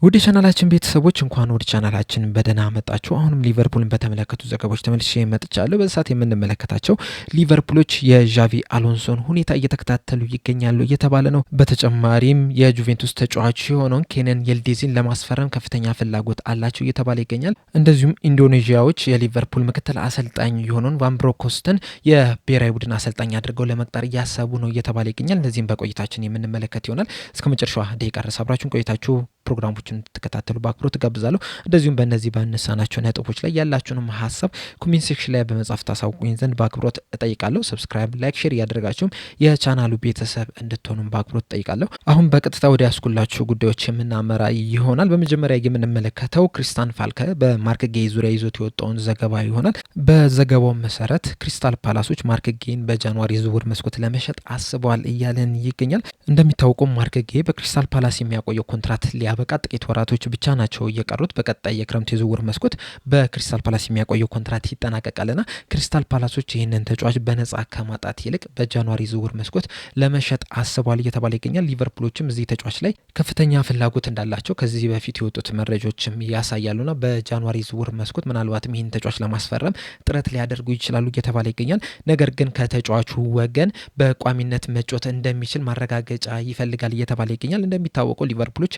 ወደ ቻናላችን ቤተሰቦች እንኳን ወደ ቻናላችን በደህና መጣችሁ። አሁንም ሊቨርፑልን በተመለከቱ ዘገባዎች ተመልሼ መጥቻለሁ። በሰዓት የምንመለከታቸው ሊቨርፑሎች የዣቪ አሎንሶን ሁኔታ እየተከታተሉ ይገኛሉ እየተባለ ነው። በተጨማሪም የጁቬንቱስ ተጫዋች የሆነውን ኬነን የልዴዚን ለማስፈረም ከፍተኛ ፍላጎት አላቸው እየተባለ ይገኛል። እንደዚሁም ኢንዶኔዥያዎች የሊቨርፑል ምክትል አሰልጣኝ የሆነውን ቫን ብሮንክሆርስትን የብሔራዊ ቡድን አሰልጣኝ አድርገው ለመቅጠር እያሰቡ ነው እየተባለ ይገኛል። እነዚህም በቆይታችን የምንመለከት ይሆናል። እስከ መጨረሻው ደቂቃ ድረስ አብራችሁን ቆይታችሁ ፕሮግራሞችን ተከታተሉ በአክብሮት ጋብዛለሁ። እንደዚሁም በእነዚህ ባነሳናቸው ነጥቦች ላይ ያላችሁንም ሀሳብ ኮሜንት ሴክሽን ላይ በመጻፍ ታሳውቁኝ ዘንድ በአክብሮት እጠይቃለሁ። ሰብስክራይብ፣ ላይክ፣ ሼር እያደረጋችሁም የቻናሉ ቤተሰብ እንድትሆኑም በአክብሮት እጠይቃለሁ። አሁን በቀጥታ ወደ ያስኩላችሁ ጉዳዮች የምናመራ ይሆናል። በመጀመሪያ የምንመለከተው ክሪስታል ፓላስ በማርክ ጌይ ዙሪያ ይዞት የወጣውን ዘገባ ይሆናል። በዘገባው መሰረት ክሪስታል ፓላሶች ማርክ ጌይን በጃንዋሪ ዝውውር መስኮት ለመሸጥ አስበዋል እያለን ይገኛል። እንደሚታወቀው ማርክ ጌይ በክሪስታል ፓላስ የሚያቆየው ኮንትራት በቃ ጥቂት ወራቶች ብቻ ናቸው እየቀሩት። በቀጣይ የክረምት የዝውውር መስኮት በክሪስታል ፓላስ የሚያቆየው ኮንትራት ይጠናቀቃልና ክሪስታል ፓላሶች ይህንን ተጫዋች በነጻ ከማጣት ይልቅ በጃንዋሪ ዝውውር መስኮት ለመሸጥ አስቧል እየተባለ ይገኛል። ሊቨርፑሎችም እዚህ ተጫዋች ላይ ከፍተኛ ፍላጎት እንዳላቸው ከዚህ በፊት የወጡት መረጃዎችም ያሳያሉና በጃንዋሪ ዝውውር መስኮት ምናልባትም ይህን ተጫዋች ለማስፈረም ጥረት ሊያደርጉ ይችላሉ እየተባለ ይገኛል። ነገር ግን ከተጫዋቹ ወገን በቋሚነት መጫወት እንደሚችል ማረጋገጫ ይፈልጋል እየተባለ ይገኛል። እንደሚታወቀው ሊቨርፑሎች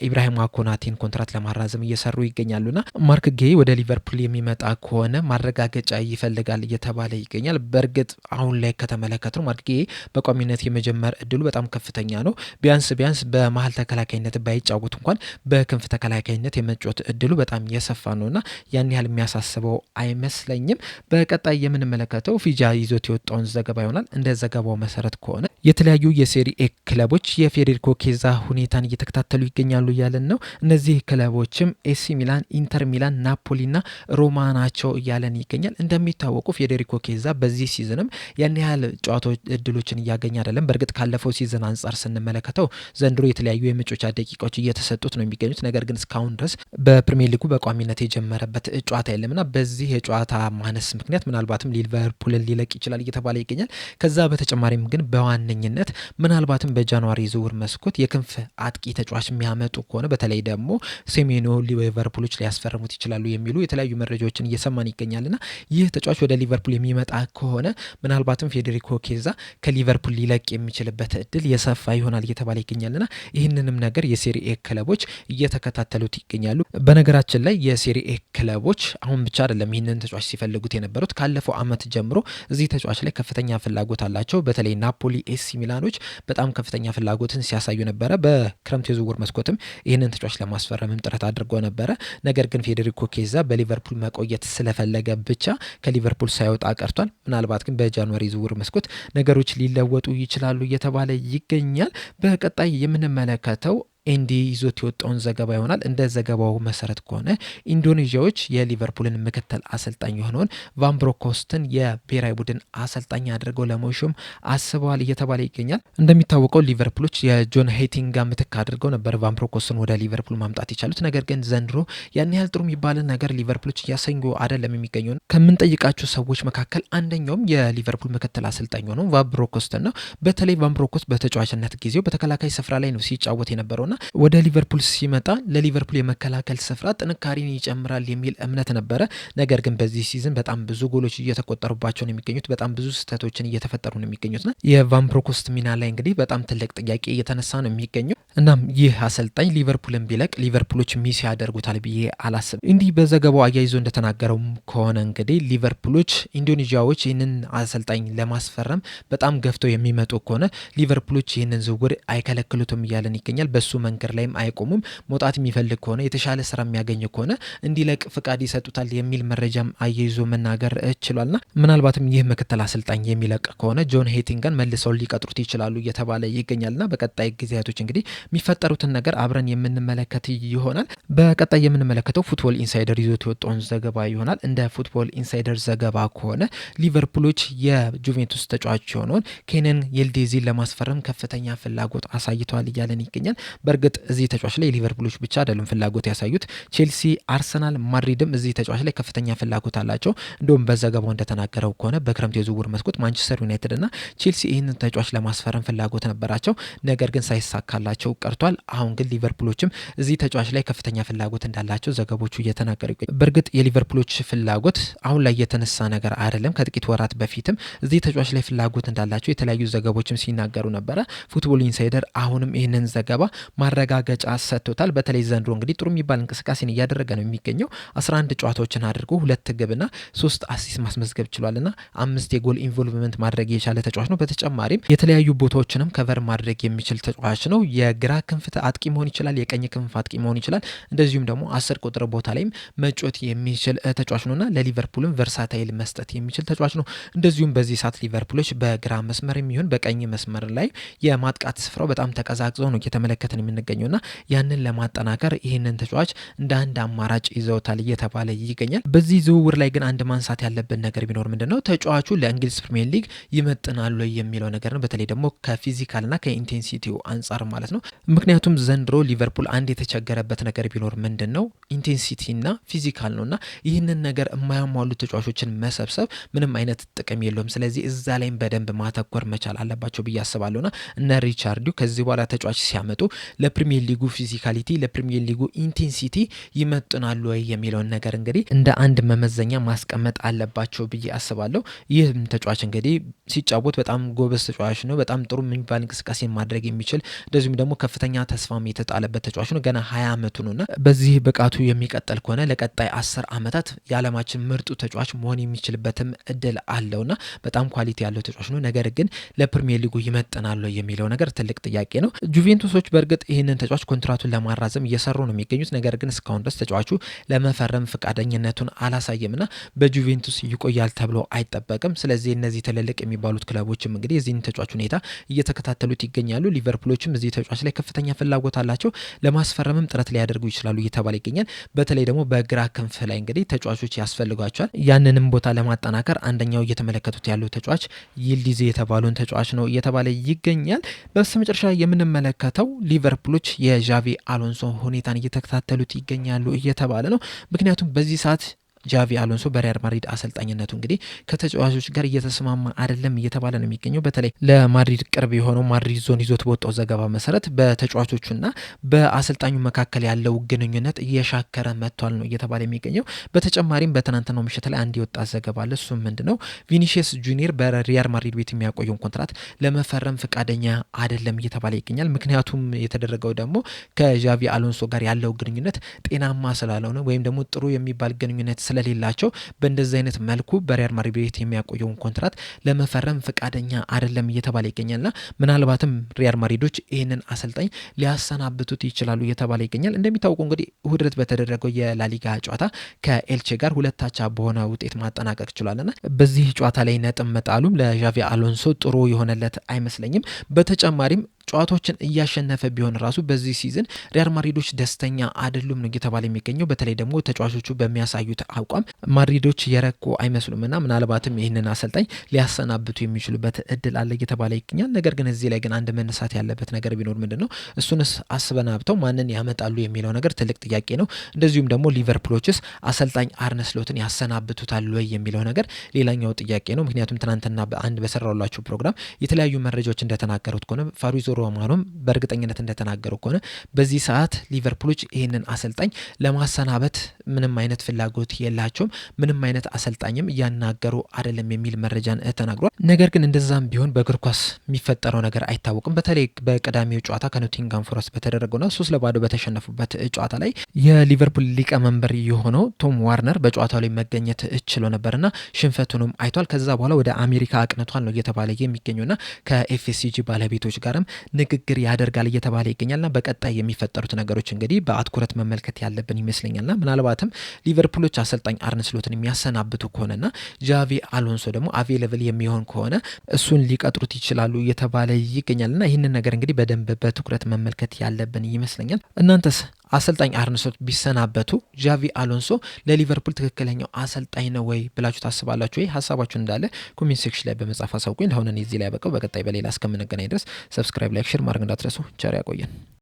ኢብራሂም ኮናቴን ኮንትራት ለማራዘም እየሰሩ ይገኛሉና ማርክ ጌይ ወደ ሊቨርፑል የሚመጣ ከሆነ ማረጋገጫ ይፈልጋል እየተባለ ይገኛል። በእርግጥ አሁን ላይ ከተመለከተው ማርክ ጌይ በቋሚነት የመጀመር እድሉ በጣም ከፍተኛ ነው። ቢያንስ በመሀል ተከላካይነት ባይጫወት እንኳን በክንፍ ተከላካይነት የመጫወት እድሉ በጣም የሰፋ ነውና ያን ያህል የሚያሳስበው አይመስለኝም። በቀጣይ የምንመለከተው ፊጃ ይዞት የወጣውን ዘገባ ይሆናል። እንደ ዘገባው መሰረት ከሆነ የተለያዩ የሴሪኤ ክለቦች የፌዴሪኮ ኬዛ ሁኔታን እየተከታተሉ ይገኛሉ እያለን ነው። እነዚህ ክለቦችም ኤሲ ሚላን፣ ኢንተር ሚላን፣ ናፖሊና ሮማ ናቸው እያለን ይገኛል። እንደሚታወቁ ፌዴሪኮ ኬዛ በዚህ ሲዝንም ያን ያህል ጨዋታዎች እድሎችን እያገኘ አይደለም። በእርግጥ ካለፈው ሲዝን አንጻር ስንመለከተው ዘንድሮ የተለያዩ የመጫወቻ ደቂቃዎች እየተሰጡት ነው የሚገኙት። ነገር ግን እስካሁን ድረስ በፕሪሚየር ሊጉ በቋሚነት የጀመረበት ጨዋታ የለምና በዚህ የጨዋታ ማነስ ምክንያት ምናልባትም ሊቨርፑልን ሊለቅ ይችላል እየተባለ ይገኛል። ከዛ በተጨማሪም ግን በዋነኝነት ምናልባትም በጃንዋሪ ዝውውር መስኮት የክንፍ አጥቂ ተጫዋች የሚያመጡ ከሆነ በተለይ ደግሞ ሴሜኖ ሊቨርፑሎች ሊያስፈርሙት ይችላሉ የሚሉ የተለያዩ መረጃዎችን እየሰማን ይገኛልና ይህ ተጫዋች ወደ ሊቨርፑል የሚመጣ ከሆነ ምናልባትም ፌዴሪኮ ኬዛ ከሊቨርፑል ሊለቅ የሚችልበት እድል የሰፋ ይሆናል እየተባለ ይገኛልና ይህንንም ነገር የሴሪኤ ክለቦች እየተከታተሉት ይገኛሉ። በነገራችን ላይ የሴሪኤ ክለቦች አሁን ብቻ አይደለም ይህንን ተጫዋች ሲፈልጉት የነበሩት። ካለፈው ዓመት ጀምሮ እዚህ ተጫዋች ላይ ከፍተኛ ፍላጎት አላቸው። በተለይ ናፖሊ፣ ኤሲ ሚላኖች በጣም ከፍተኛ ፍላጎትን ሲያሳዩ ነበረ። በክረምት የዝውውር መስኮትም ይህንን ተጫዋች ለማስፈረምም ጥረት አድርጎ ነበረ። ነገር ግን ፌዴሪኮ ኬዛ በሊቨርፑል መቆየት ስለፈለገ ብቻ ከሊቨርፑል ሳይወጣ ቀርቷል። ምናልባት ግን በጃንዋሪ ዝውውር መስኮት ነገሮች ሊለወጡ ይችላሉ እየተባለ ይገኛል። በቀጣይ የምንመለከተው ኤንዲ ይዞት የወጣውን ዘገባ ይሆናል። እንደ ዘገባው መሰረት ከሆነ ኢንዶኔዥያዎች የሊቨርፑልን ምክትል አሰልጣኝ የሆነውን ቫን ብሮንክሆርስትን የብሔራዊ ቡድን አሰልጣኝ አድርገው ለመሾም አስበዋል እየተባለ ይገኛል። እንደሚታወቀው ሊቨርፑሎች የጆን ሄይቲንጋ ምትክ አድርገው ነበር ቫን ብሮንክሆርስትን ወደ ሊቨርፑል ማምጣት የቻሉት። ነገር ግን ዘንድሮ ያን ያህል ጥሩ የሚባልን ነገር ሊቨርፑሎች እያሰኙ አይደለም የሚገኘው። ከምንጠይቃቸው ሰዎች መካከል አንደኛውም የሊቨርፑል ምክትል አሰልጣኝ የሆነው ቫን ብሮንክሆርስትን ነው። በተለይ ቫን ብሮንክሆርስት በተጫዋችነት ጊዜው በተከላካይ ስፍራ ላይ ነው ሲጫወት የነበረውና ወደ ሊቨርፑል ሲመጣ ለሊቨርፑል የመከላከል ስፍራ ጥንካሬን ይጨምራል የሚል እምነት ነበረ። ነገር ግን በዚህ ሲዝን በጣም ብዙ ጎሎች እየተቆጠሩባቸው ነው የሚገኙት። በጣም ብዙ ስህተቶችን እየተፈጠሩ ነው የሚገኙትና የቫን ብሮንክሆርስት ሚና ላይ እንግዲህ በጣም ትልቅ ጥያቄ እየተነሳ ነው የሚገኘው። እናም ይህ አሰልጣኝ ሊቨርፑልን ቢለቅ ሊቨርፑሎች ሚስ ያደርጉታል ብዬ አላስብም። እንዲህ በዘገባው አያይዞ እንደተናገረው ከሆነ እንግዲህ ሊቨርፑሎች ኢንዶኔዥያዎች ይህንን አሰልጣኝ ለማስፈረም በጣም ገፍተው የሚመጡ ከሆነ ሊቨርፑሎች ይህንን ዝውውር አይከለክሉትም እያለን ይገኛል። በሱ መንገድ ላይም አይቆሙም። መውጣት የሚፈልግ ከሆነ የተሻለ ስራ የሚያገኝ ከሆነ እንዲለቅ ፍቃድ ይሰጡታል የሚል መረጃም አያይዞ መናገር ችሏልና ምናልባትም ይህ ምክትል አሰልጣኝ የሚለቅ ከሆነ ጆን ሄይቲንጋን መልሰው ሊቀጥሩት ይችላሉ እየተባለ ይገኛልና በቀጣይ ጊዜያቶች እንግዲህ የሚፈጠሩትን ነገር አብረን የምንመለከት ይሆናል። በቀጣይ የምንመለከተው ፉትቦል ኢንሳይደር ይዞት የወጣውን ዘገባ ይሆናል። እንደ ፉትቦል ኢንሳይደር ዘገባ ከሆነ ሊቨርፑሎች የጁቬንቱስ ተጫዋች የሆነውን ኬነን የልዴዚን ለማስፈረም ከፍተኛ ፍላጎት አሳይተዋል እያለን ይገኛል። በእርግጥ እዚህ ተጫዋች ላይ ሊቨርፑሎች ብቻ አይደሉም ፍላጎት ያሳዩት፣ ቼልሲ፣ አርሰናል፣ ማድሪድም እዚህ ተጫዋች ላይ ከፍተኛ ፍላጎት አላቸው። እንደውም በዘገባው እንደተናገረው ከሆነ በክረምት የዝውውር መስኮት ማንቸስተር ዩናይትድ እና ቼልሲ ይህንን ተጫዋች ለማስፈረም ፍላጎት ነበራቸው፣ ነገር ግን ሳይሳካላቸው ቀርቷል። አሁን ግን ሊቨርፑሎችም እዚህ ተጫዋች ላይ ከፍተኛ ፍላጎት እንዳላቸው ዘገቦቹ እየተናገሩ ይገኛሉ። በእርግጥ የሊቨርፑሎች ፍላጎት አሁን ላይ የተነሳ ነገር አይደለም። ከጥቂት ወራት በፊትም እዚህ ተጫዋች ላይ ፍላጎት እንዳላቸው የተለያዩ ዘገቦችም ሲናገሩ ነበረ። ፉትቦል ኢንሳይደር አሁንም ይህንን ዘገባ ማረጋገጫ ሰጥቶታል። በተለይ ዘንድሮ እንግዲህ ጥሩ የሚባል እንቅስቃሴን እያደረገ ነው የሚገኘው። 11 ጨዋታዎችን አድርጎ 2 ግብና 3 አሲስት ማስመዝገብ ችሏልና 5 የጎል ኢንቮልቭመንት ማድረግ የቻለ ተጫዋች ነው። በተጨማሪም የተለያዩ ቦታዎችንም ከቨር ማድረግ የሚችል ተጫዋች ነው። የግራ ክንፍ አጥቂ መሆን ይችላል፣ የቀኝ ክንፍ አጥቂ መሆን ይችላል። እንደዚሁም ደግሞ 10 ቁጥር ቦታ ላይም መጮት የሚችል ተጫዋች ነውና ለሊቨርፑልም ቨርሳታይል መስጠት የሚችል ተጫዋች ነው። እንደዚሁም በዚህ ሰዓት ሊቨርፑሎች በግራ መስመር የሚሆን በቀኝ መስመር ላይ የማጥቃት ስፍራው በጣም ተቀዛቅዞ ነው እየተመለከትን የምንገኘውና ያንን ለማጠናከር ይህንን ተጫዋች እንደ አንድ አማራጭ ይዘውታል እየተባለ ይገኛል። በዚህ ዝውውር ላይ ግን አንድ ማንሳት ያለብን ነገር ቢኖር ምንድነው ተጫዋቹ ለእንግሊዝ ፕሪሚየር ሊግ ይመጥናሉ የሚለው ነገር ነው። በተለይ ደግሞ ከፊዚካልና ከኢንቴንሲቲው አንጻር ማለት ነው። ምክንያቱም ዘንድሮ ሊቨርፑል አንድ የተቸገረበት ነገር ቢኖር ምንድነው ኢንቴንሲቲና ፊዚካል ነውና ይህንን ነገር የማያሟሉ ተጫዋቾችን መሰብሰብ ምንም አይነት ጥቅም የለውም። ስለዚህ እዛ ላይም በደንብ ማተኮር መቻል አለባቸው ብዬ አስባለሁና እነ ሪቻርዲው ከዚህ በኋላ ተጫዋች ሲያመጡ ለፕሪሚየር ሊጉ ፊዚካሊቲ ለፕሪሚየር ሊጉ ኢንቴንሲቲ ይመጥናሉ ወይ የሚለውን ነገር እንግዲህ እንደ አንድ መመዘኛ ማስቀመጥ አለባቸው ብዬ አስባለሁ። ይህም ተጫዋች እንግዲህ ሲጫወት በጣም ጎበዝ ተጫዋች ነው። በጣም ጥሩ የሚባል እንቅስቃሴን ማድረግ የሚችል እንደዚሁም ደግሞ ከፍተኛ ተስፋም የተጣለበት ተጫዋች ነው። ገና 20 ዓመቱ ነውና በዚህ ብቃቱ የሚቀጥል ከሆነ ለቀጣይ 10 ዓመታት የዓለማችን ምርጡ ተጫዋች መሆን የሚችልበትም እድል አለውና በጣም ኳሊቲ ያለው ተጫዋች ነው። ነገር ግን ለፕሪሚየር ሊጉ ይመጥናሉ የሚለው ነገር ትልቅ ጥያቄ ነው። ጁቬንቱሶች በእርግጥ ይህንን ተጫዋች ኮንትራቱን ለማራዘም እየሰሩ ነው የሚገኙት። ነገር ግን እስካሁን ድረስ ተጫዋቹ ለመፈረም ፈቃደኝነቱን አላሳየምና በጁቬንቱስ ይቆያል ተብሎ አይጠበቅም። ስለዚህ እነዚህ ትልልቅ የሚባሉት ክለቦችም እንግዲህ የዚህን ተጫዋች ሁኔታ እየተከታተሉት ይገኛሉ። ሊቨርፑሎችም እዚህ ተጫዋች ላይ ከፍተኛ ፍላጎት አላቸው። ለማስፈረምም ጥረት ሊያደርጉ ይችላሉ እየተባለ ይገኛል። በተለይ ደግሞ በግራ ክንፍ ላይ እንግዲህ ተጫዋቾች ያስፈልጓቸዋል። ያንንም ቦታ ለማጠናከር አንደኛው እየተመለከቱት ያለው ተጫዋች ይልዲዝ የተባሉን ተጫዋች ነው እየተባለ ይገኛል። በስተመጨረሻ የምንመለከተው ሊቨርፑሎች የዣቪ አሎንሶ ሁኔታን እየተከታተሉት ይገኛሉ እየተባለ ነው። ምክንያቱም በዚህ ሰዓት ጃቪ አሎንሶ በሪያል ማድሪድ አሰልጣኝነቱ እንግዲህ ከተጫዋቾች ጋር እየተስማማ አይደለም እየተባለ ነው የሚገኘው። በተለይ ለማድሪድ ቅርብ የሆነው ማድሪድ ዞን ይዞት በወጣው ዘገባ መሰረት በተጫዋቾቹና በአሰልጣኙ መካከል ያለው ግንኙነት እየሻከረ መጥቷል ነው እየተባለ የሚገኘው። በተጨማሪም በትናንትናው ምሽት ላይ አንድ የወጣ ዘገባ አለ። እሱም ምንድነው ቪኒሺየስ ጁኒየር በሪያል ማድሪድ ቤት የሚያቆየውን ኮንትራት ለመፈረም ፈቃደኛ አይደለም እየተባለ ይገኛል። ምክንያቱም የተደረገው ደግሞ ከጃቪ አሎንሶ ጋር ያለው ግንኙነት ጤናማ ስላልሆነ ወይም ደግሞ ጥሩ የሚባል ግንኙነት ስለሌላቸው በእንደዚህ አይነት መልኩ በሪያል ማድሪድ ቤት የሚያቆየውን ኮንትራት ለመፈረም ፈቃደኛ አይደለም እየተባለ ይገኛልና ምናልባትም ሪያል ማድሪዶች ይህንን አሰልጣኝ ሊያሰናብቱት ይችላሉ እየተባለ ይገኛል። እንደሚታወቀው እንግዲህ እሁድ ዕለት በተደረገው የላሊጋ ጨዋታ ከኤልቼ ጋር 2-2 በሆነ ውጤት ማጠናቀቅ ችሏልና በዚህ ጨዋታ ላይ ነጥብ መጣሉም ለዣቪ አሎንሶ ጥሩ የሆነለት አይመስለኝም። በተጨማሪም ጨዋታዎችን እያሸነፈ ቢሆን ራሱ በዚህ ሲዝን ሪያል ማድሪዶች ደስተኛ አይደሉም ነው እየተባለ የሚገኘው። በተለይ ደግሞ ተጫዋቾቹ በሚያሳዩት አቋም ማድሪዶች የረኩ አይመስሉምና ምናልባትም ይህንን አሰልጣኝ ሊያሰናብቱ የሚችሉበት እድል አለ እየተባለ ይገኛል። ነገር ግን እዚህ ላይ ግን አንድ መነሳት ያለበት ነገር ቢኖር ምንድነው እሱንስ አስበናብተው ማንን ያመጣሉ የሚለው ነገር ትልቅ ጥያቄ ነው። እንደዚሁም ደግሞ ሊቨርፑሎችስ አሰልጣኝ አርነ ስሎትን ያሰናብቱታል ወይ የሚለው ነገር ሌላኛው ጥያቄ ነው። ምክንያቱም ትናንትና በአንድ በሰራውላችሁ ፕሮግራም የተለያዩ መረጃዎች እንደተናገሩት ከሆነ ፋብሪዞ ሮማኖም በእርግጠኝነት እንደተናገሩ ከሆነ በዚህ ሰዓት ሊቨርፑሎች ይህንን አሰልጣኝ ለማሰናበት ምንም አይነት ፍላጎት የላቸውም። ምንም አይነት አሰልጣኝም እያናገሩ አይደለም የሚል መረጃን ተናግሯል። ነገር ግን እንደዛም ቢሆን በእግር ኳስ የሚፈጠረው ነገር አይታወቅም። በተለይ በቀዳሚው ጨዋታ ከኖቲንጋም ፎረስት በተደረገውና 3-0 በተሸነፉበት ጨዋታ ላይ የሊቨርፑል ሊቀመንበር የሆነው ቶም ዋርነር በጨዋታው ላይ መገኘት ችሎ ነበርና ሽንፈቱንም አይቷል። ከዛ በኋላ ወደ አሜሪካ አቅንቷል ነው እየተባለ የሚገኘውና ከኤፍኤስጂ ባለቤቶች ጋርም ንግግር ያደርጋል እየተባለ ይገኛልና በቀጣይ የሚፈጠሩት ነገሮች እንግዲህ በአትኩረት መመልከት ያለብን ይመስለኛልና ምናልባትም ሊቨርፑሎች አሰልጣኝ አርነ ስሎትን የሚያሰናብቱ ከሆነና ጃቪ አሎንሶ ደግሞ አቬለብል የሚሆን ከሆነ እሱን ሊቀጥሩት ይችላሉ እየተባለ ይገኛልና ይህንን ነገር እንግዲህ በደንብ በትኩረት መመልከት ያለብን ይመስለኛል። እናንተስ አሰልጣኝ አርነ ስሎት ቢሰናበቱ ጃቪ አሎንሶ ለሊቨርፑል ትክክለኛው አሰልጣኝ ነው ወይ ብላችሁ ታስባላችሁ? ወይ ሀሳባችሁን እንዳለ ኮሜንት ሴክሽን ላይ በመጻፍ አሳውቁኝ። ለአሁን እዚህ ላይ ያበቃው። በቀጣይ በሌላ እስከምንገናኝ ድረስ ሰብስክራይብ፣ ላይክ፣ ሼር ማድረግ እንዳትረሱ። ቸር ያቆየን።